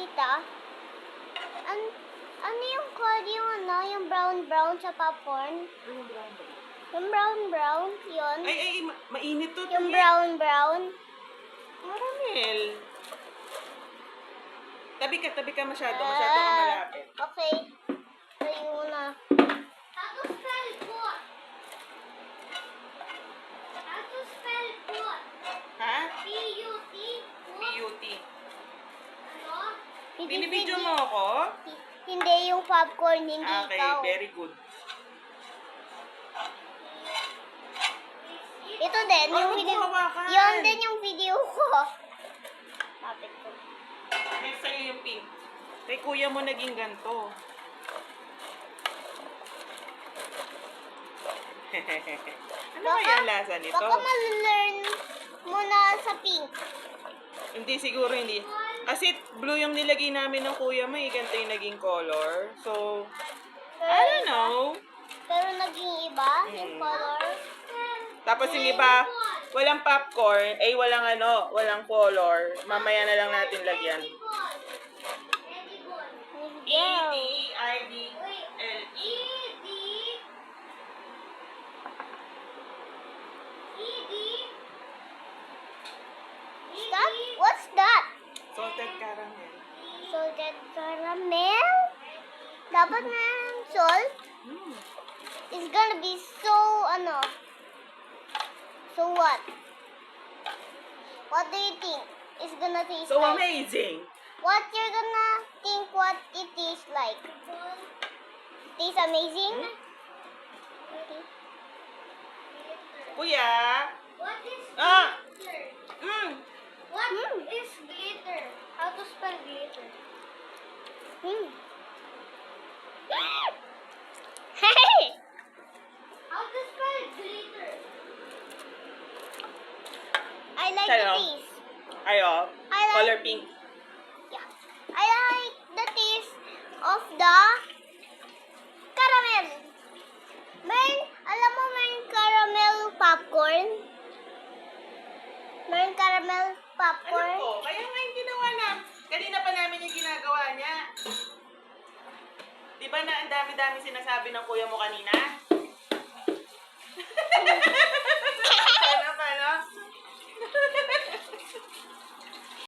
Tita, ano yung called yung brown sa popcorn? Anong brown ba? Yung brown, yun. Ay, mainit to. Yung Tia. brown. Caramel. Tabi ka masyado ka malapit. Okay. Tayo na. How to spell pot? How to spell pot? Ha? P-U-T? P-U-T. Ano? Binibidyo mo ako? Hindi yung popcorn, hindi Okay, ikaw. very good. Ito din, Oh, yung huwag video. mo hawakan. Yun din yung video ko. Lapit ko. Next sa'yo yung pink. Kay kuya mo naging ganito. Ano kaya ang lasa nito? Baka ma-learn mo na sa pink. Hindi, siguro hindi. Kasi blue yung nilagay namin ng kuya mo, ganito yung naging color. So, I don't know. Pero naging iba yung color. Tapos yung iba, walang popcorn, walang color. Mamaya na lang natin lagyan. E-D-I-D-L-E. Stop? What's that? Salted caramel. Salted caramel? Dapat na salt? Mm. It's gonna be so, So what? What do you think? It's gonna taste So like? amazing! What you're gonna think what it tastes like? Tastes amazing? Kuya! What is Ah! glitter? Mm. What is glitter? How to spell glitter? Hey! How to spell glitter? I like the Sa'yo? taste. Ayo, I like- color pink. Yeah. I like the taste of the caramel. Alam mo may caramel popcorn? May caramel popcorn? Ano po? Kaya nga yung ginawa na. Kanina pa namin yung ginagawa niya. Di ba na ang dami-dami sinasabi ng kuya mo kanina?